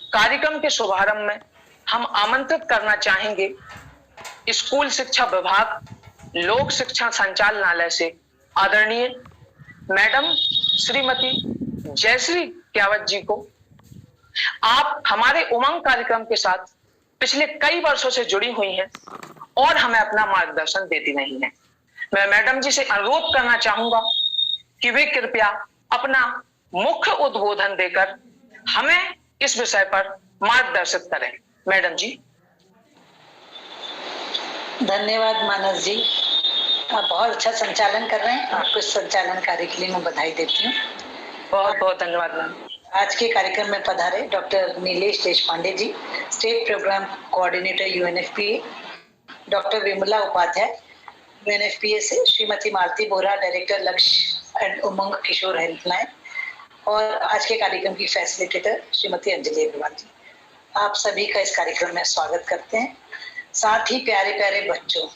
कार्यक्रम के शुभारंभ में हम आमंत्रित करना चाहेंगे स्कूल शिक्षा विभाग, लोक शिक्षण संचालनालय से आदरणीय मैडम श्रीमती जयश्री क्यावत जी को। आप हमारे उमंग कार्यक्रम के साथ पिछले कई वर्षों से जुड़ी हुई हैं और हमें अपना मार्गदर्शन देती रही हैं। मैं मैडम जी से अनुरोध करना चाहूंगा कि वे कृपया अपना मुख्य उद्बोधन देकर हमें इस विषय पर मार्गदर्शित करें। मैडम जी। धन्यवाद मानस जी, आप बहुत अच्छा संचालन कर रहे हैं। आपको इस संचालन कार्य के लिए मैं बधाई देती हूँ। बहुत बहुत धन्यवाद मैम। आज के कार्यक्रम में पधारे doctor Nilesh Deshpande ji, state program coordinator UNFPA, doctor Vimla Upadhyay UNFPA से, Shrimati Malti Bora director Lakshya and Umang Kishor helpline, और आज के कार्यक्रम की फैसिलिटेटर श्रीमती अंजलि अग्रवाल जी। आप सभी का इस कार्यक्रम में स्वागत करते हैं। साथ ही प्यारे प्यारे बच्चों,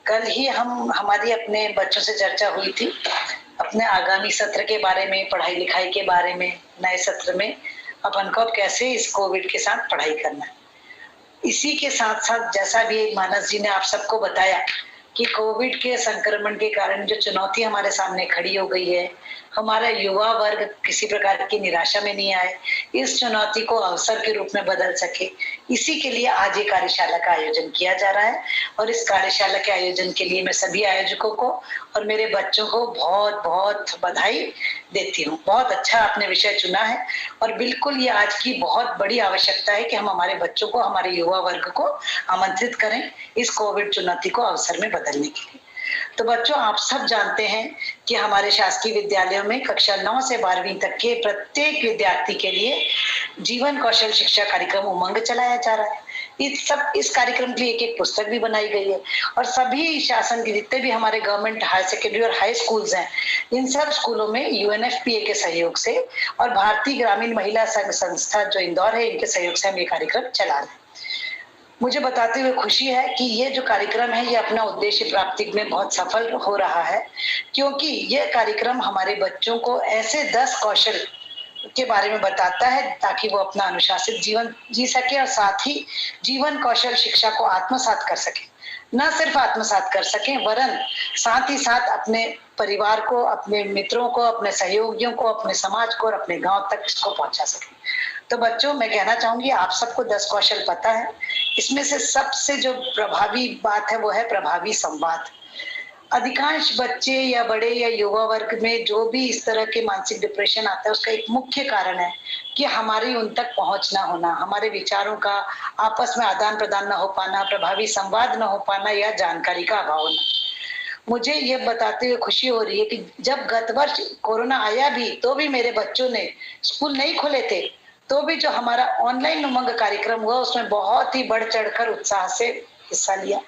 कल ही हमारी अपने बच्चों से चर्चा हुई थी अपने आगामी सत्र के बारे में, पढ़ाई लिखाई के बारे में। नए सत्र में अपन को कैसे इस कोविड के साथ पढ़ाई करना है। इसी के साथ साथ जैसा भी मानस जी ने आप सबको बताया कि कोविड के संक्रमण के कारण जो चुनौती हमारे सामने खड़ी हो गई है, हमारा युवा वर्ग किसी प्रकार की निराशा में नहीं आए, इस चुनौती को अवसर के रूप में बदल सके, इसी के लिए आज ये कार्यशाला का आयोजन किया जा रहा है। और इस कार्यशाला के आयोजन के लिए मैं सभी आयोजकों को और मेरे बच्चों को बहुत बहुत बधाई देती हूँ। बहुत अच्छा आपने विषय चुना है और बिल्कुल ये आज की बहुत बड़ी आवश्यकता है कि हम हमारे बच्चों को, हमारे युवा वर्ग को आमंत्रित करें इस कोविड चुनौती को अवसर में बदलने के लिए। तो बच्चों, आप सब जानते हैं कि हमारे शासकीय विद्यालयों में कक्षा 9 से 12वीं तक के प्रत्येक विद्यार्थी के लिए जीवन कौशल शिक्षा कार्यक्रम उमंग चलाया जा रहा है। इस कार्यक्रम के लिए एक पुस्तक भी बनाई गई है और सभी शासन के जितने भी हमारे गवर्नमेंट हायर सेकेंडरी और हाई स्कूल्स हैं, इन सब स्कूलों में यूएनएफपीए के सहयोग से और भारतीय ग्रामीण महिला संघ संस्था जो इंदौर है, इनके सहयोग से हम ये कार्यक्रम चला रहे हैं। मुझे बताते हुए खुशी है कि ये जो कार्यक्रम है ये अपना उद्देश्य प्राप्ति में बहुत सफल हो रहा है, क्योंकि ये कार्यक्रम हमारे बच्चों को ऐसे 10 कौशल के बारे में बताता है ताकि वो अपना अनुशासित जीवन जी सके और साथ ही जीवन कौशल शिक्षा को आत्मसात कर सके। न सिर्फ आत्मसात कर सके वरन साथ ही साथ अपने परिवार को, अपने मित्रों को, अपने सहयोगियों को, अपने समाज को और अपने गांव तक इसको पहुंचा सके। तो बच्चों, मैं कहना चाहूंगी आप सबको 10 कौशल पता है। इसमें से सबसे जो प्रभावी बात है वो है प्रभावी संवाद। अधिकांश बच्चे या बड़े या युवा वर्ग में जो भी इस तरह के मानसिक डिप्रेशन आता है, उसका एक मुख्य कारण है कि हमारी उन तक पहुंच ना होना, हमारे विचारों का आपस में आदान प्रदान ना हो पाना, प्रभावी संवाद ना हो पाना या जानकारी का अभाव होना। मुझे ये बताते हुए खुशी हो रही है कि जब गत वर्ष कोरोना आया भी तो भी मेरे बच्चों ने, स्कूल नहीं खुले थे तो भी जो हमारा ऑनलाइन उमंग कार्यक्रम हुआ उसमें बहुत ही बढ़ चढ़कर उत्साह से हिस्सा लिया।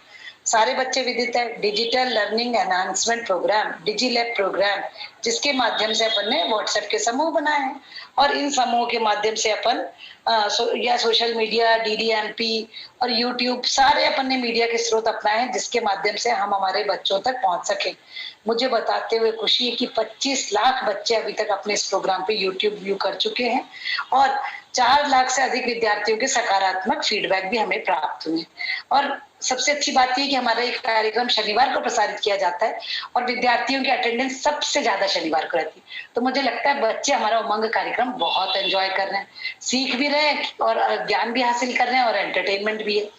सारे बच्चे विदित है digital learning enhancement program, DigiLab program, जिसके माध्यम से अपन ने व्हाट्सएप के समूह बनाए हैं और इन समूह के माध्यम से अपन या सोशल मीडिया, डीडीएमपी और यूट्यूब, सारे अपन ने मीडिया के स्रोत अपनाए हैं जिसके माध्यम से हम हमारे बच्चों तक पहुंच सके। मुझे बताते हुए खुशी है कि 25 लाख बच्चे अभी तक अपने इस प्रोग्राम पे यूट्यूब व्यू कर चुके हैं और 4 लाख से अधिक विद्यार्थियों के सकारात्मक फीडबैक भी हमें प्राप्त हुए। और सबसे अच्छी बात यह कि हमारा एक कार्यक्रम शनिवार को प्रसारित किया जाता है और विद्यार्थियों की अटेंडेंस सबसे ज्यादा शनिवार को रहती है। तो मुझे लगता है बच्चे हमारा उमंग कार्यक्रम बहुत एंजॉय कर रहे हैं, सीख भी रहे हैं और ज्ञान भी हासिल कर रहे हैं और एंटरटेनमेंट भी है।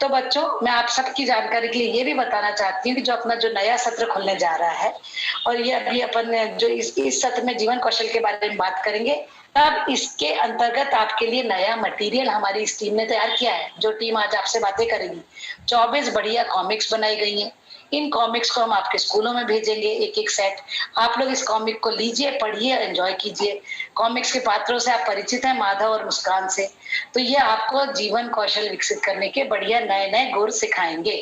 तो बच्चों, मैं आप सबकी जानकारी के लिए ये भी बताना चाहती हूँ कि जो अपना जो नया सत्र खुलने जा रहा है और ये अभी अपन जो इस सत्र में जीवन कौशल के बारे में बात करेंगे, तब इसके अंतर्गत आपके लिए नया मटेरियल हमारी इस टीम ने तैयार किया है। जो टीम आज आपसे बातें करेगी, 24 बढ़िया कॉमिक्स बनाई गई हैं। इन कॉमिक्स को हम आपके स्कूलों में भेजेंगे, एक एक सेट। आप लोग इस कॉमिक को लीजिए, पढ़िए, एंजॉय कीजिए। कॉमिक्स के पात्रों से आप परिचित हैं, माधव और मुस्कान से। तो ये आपको जीवन कौशल विकसित करने के बढ़िया नए नए गुर सिखाएंगे।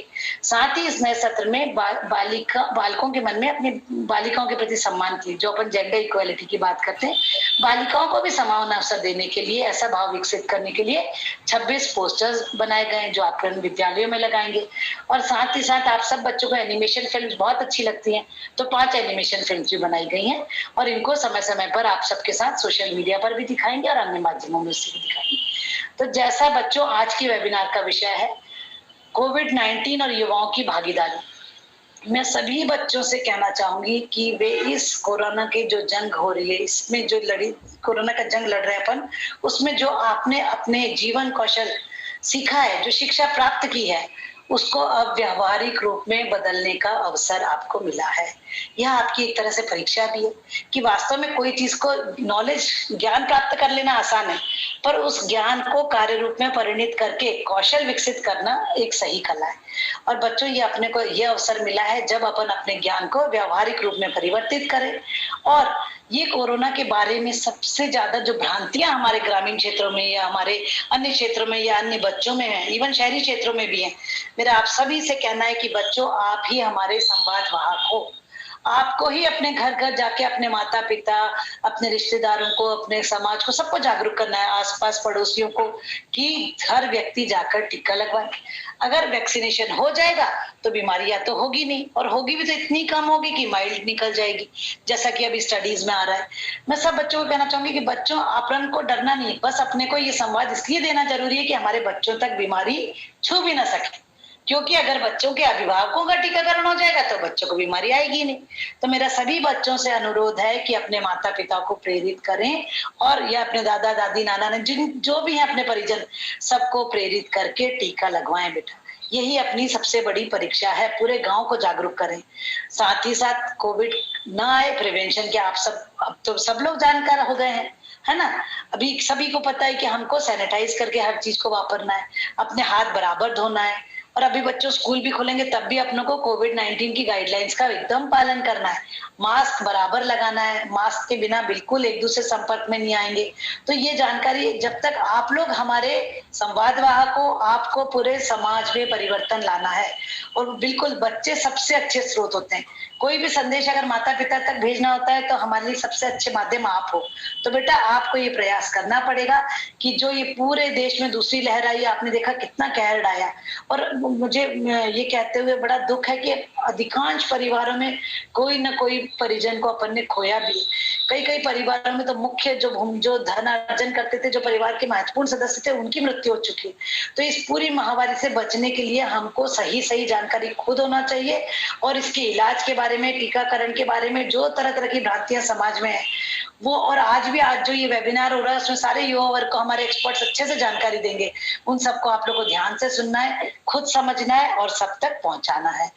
साथ ही इस नए सत्र में बालकों के मन में अपनी बालिकाओं के प्रति सम्मान की, जो अपन जेंडर इक्वालिटी की बात करते हैं, बालिकाओं को भी समान अवसर देने के लिए, ऐसा भाव विकसित करने के लिए 26 पोस्टर्स बनाए गए जो आप विद्यालयों में लगाएंगे। और साथ ही साथ आप सब बच्चों को एनिमेशन फिल्म बहुत अच्छी लगती हैं, तो 5 एनिमेशन फिल्म भी बनाई गई हैं और इनको समय समय पर आप सबके साथ सोशल मीडिया पर भी दिखाएंगे और अन्य माध्यमों में से भी दिखाएंगे। तो जैसा बच्चों आज की वेबिनार का विषय है कोविड-19 और युवाओं की भागीदारी, मैं सभी बच्चों से कहना चाहूंगी कि वे इस कोरोना के जो जंग हो रही है, इसमें जो कोरोना का जंग लड़ रहे हैं अपन, उसमें जो आपने अपने जीवन कौशल सीखा है, जो शिक्षा प्राप्त की है, उसको अब व्यावहारिक रूप में बदलने का अवसर आपको मिला है। यह आपकी एक तरह से परीक्षा भी है कि वास्तव में कोई चीज को नॉलेज ज्ञान प्राप्त कर लेना आसान है, पर उस ज्ञान को कार्य रूप में परिणित करके कौशल विकसित करना एक सही कला है। और बच्चों ये अपने को यह अवसर मिला है जब अपन अपने ज्ञान को व्यावहारिक रूप में परिवर्तित करें। और ये कोरोना के बारे में सबसे ज्यादा जो भ्रांतियां हमारे ग्रामीण क्षेत्रों में या हमारे अन्य क्षेत्रों में या अन्य बच्चों में है, इवन शहरी क्षेत्रों में भी है, मेरा आप सभी से कहना है कि बच्चों आप ही हमारे संवाद वाहक हो। आपको ही अपने घर घर जाके अपने माता पिता, अपने रिश्तेदारों को, अपने समाज को, सबको जागरूक करना है, आसपास पड़ोसियों को, कि हर व्यक्ति जाकर टीका लगवाए। अगर वैक्सीनेशन हो जाएगा तो बीमारियां तो होगी नहीं, और होगी भी तो इतनी कम होगी कि माइल्ड निकल जाएगी, जैसा कि अभी स्टडीज में आ रहा है। मैं सब बच्चों को कहना चाहूंगी कि बच्चों अपन को डरना नहीं, बस अपने को ये संवाद इसलिए देना जरूरी है कि हमारे बच्चों तक बीमारी छू भी ना सके, क्योंकि अगर बच्चों के अभिभावकों का टीकाकरण हो जाएगा तो बच्चों को बीमारी आएगी नहीं। तो मेरा सभी बच्चों से अनुरोध है कि अपने माता पिता को प्रेरित करें, और या अपने दादा दादी नाना ने जो भी है अपने परिजन, सबको प्रेरित करके टीका लगवाएं बेटा। यही अपनी सबसे बड़ी परीक्षा है, पूरे गांव को जागरूक करें। साथ ही साथ कोविड ना आए, प्रिवेंशन के आप सब अब तो सब लोग जानकार हो गए हैं, है ना। अभी सभी को पता है कि हमको सैनिटाइज करके हर चीज को वापरना है, अपने हाथ बराबर धोना है, और अभी बच्चों स्कूल भी खुलेंगे तब भी अपनों को कोविड-19 की गाइडलाइंस का एकदम पालन करना है, मास्क बराबर लगाना है, मास्क के बिना बिल्कुल एक दूसरे संपर्क में नहीं आएंगे। तो ये जानकारी जब तक आप लोग हमारे संवादवाहक हो, आपको पूरे समाज में परिवर्तन लाना है। और बिल्कुल बच्चे सबसे अच्छे स्रोत होते हैं, कोई भी संदेश अगर माता पिता तक भेजना होता है तो हमारे लिए सबसे अच्छे माध्यम आप हो। तो बेटा आपको ये प्रयास करना पड़ेगा कि जो ये पूरे देश में दूसरी लहर आई, आपने देखा कितना कहर ढाया, और मुझे ये कहते हुए बड़ा दुख है कि अधिकांश परिवारों में कोई ना कोई परिजन को अपन ने खोया भी। कई परिवारों में तो मुख्य जो धन अर्जन करते थे, जो परिवार के महत्वपूर्ण सदस्य थे, उनकी मृत्यु हो चुकी है। तो इस पूरी महामारी से बचने के लिए हमको सही जानकारी खुद होना चाहिए, और इसके इलाज के बारे में, टीकाकरण के बारे में जो तरह की भ्रांतियां समाज में है वो, और आज जो ये वेबिनार हो रहा है उसमें सारे युवा वर्ग को हमारे एक्सपर्ट्स अच्छे से जानकारी देंगे। उन सबको आप लोग को ध्यान से सुनना है, खुद समझना है और सब तक पहुंचाना है।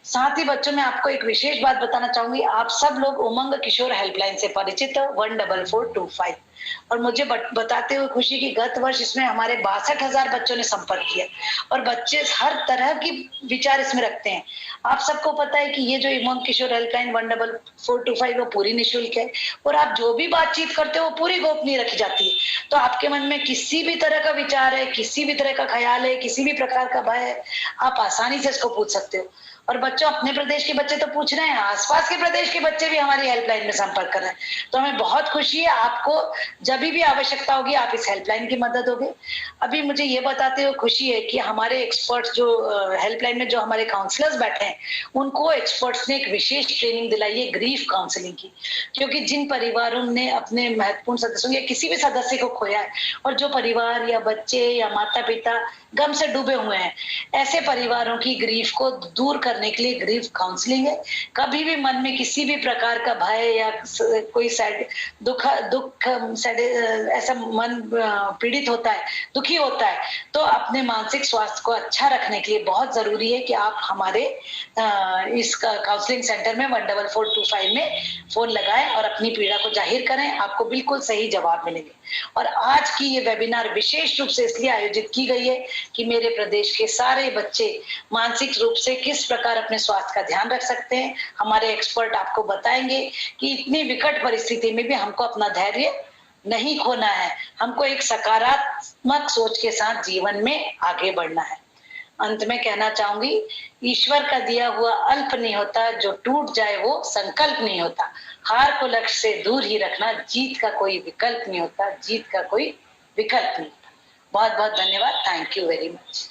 साथ ही बच्चों, मैं आपको एक विशेष बात बताना चाहूंगी, आप सब लोग उमंग किशोर हेल्पलाइन से परिचित हो, 14425, और मुझे बताते हुए खुशी की गत वर्ष इसमें हमारे 62,000 बच्चों ने संपर्क किया, और बच्चे हर तरह की विचार इसमें रखते हैं। आप सबको पता है कि ये जो उमंग किशोर हेल्पलाइन 14425 वो पूरी निःशुल्क है, और आप जो भी बातचीत करते हो वो पूरी गोपनीय रखी जाती है। तो आपके मन में किसी भी तरह का विचार है, किसी भी तरह का ख्याल है, किसी भी प्रकार का भय है, आप आसानी से इसको पूछ सकते हो। और बच्चों, अपने प्रदेश के बच्चे तो पूछ रहे हैं, आसपास के प्रदेश के बच्चे भी हमारी हेल्पलाइन में संपर्क कर रहे हैं। तो हमें बहुत खुशी है, आपको जब भी आवश्यकता होगी आप इस हेल्पलाइन की मदद होगी। अभी मुझे ये बताते हुए खुशी है कि हमारे एक्सपर्ट्स जो हेल्पलाइन में जो हमारे काउंसलर्स बैठे हैं, उनको एक्सपर्ट्स ने एक विशेष ट्रेनिंग दिलाई है ग्रीफ काउंसलिंग की, क्योंकि जिन परिवारों ने अपने महत्वपूर्ण सदस्यों या किसी भी सदस्य को खोया है, और जो परिवार या बच्चे या माता पिता गम से डूबे हुए हैं, ऐसे परिवारों की ग्रीफ को दूर करने के लिए ग्रीफ काउंसलिंग है। कभी भी मन में किसी भी प्रकार का भय या कोई दुख ऐसा मन पीड़ित होता है, दुखी होता है, तो अपने मानसिक स्वास्थ्य को अच्छा रखने के लिए बहुत जरूरी है कि आप हमारे इस काउंसलिंग सेंटर में 14425 में फोन लगाएं और अपनी पीड़ा को जाहिर करें, आपको बिल्कुल सही जवाब मिलेंगे। और आज की ये वेबिनार विशेष रूप से इसलिए आयोजित की गई है कि मेरे प्रदेश के सारे बच्चे मानसिक रूप से किस प्रकार अपने स्वास्थ्य का ध्यान रख सकते हैं। हमारे एक्सपर्ट आपको बताएंगे कि इतनी विकट परिस्थिति में भी हमको अपना धैर्य नहीं खोना है, हमको एक सकारात्मक सोच के साथ जीवन में आगे बढ़ना है। अंत में कहना चाहूंगी, ईश्वर का दिया हुआ अल्प नहीं होता, जो टूट जाए वो संकल्प नहीं होता। हार को लक्ष्य से दूर ही रखना, जीत का कोई विकल्प नहीं होता, जीत का कोई विकल्प नहीं होता। बहुत बहुत धन्यवाद। Thank you very much.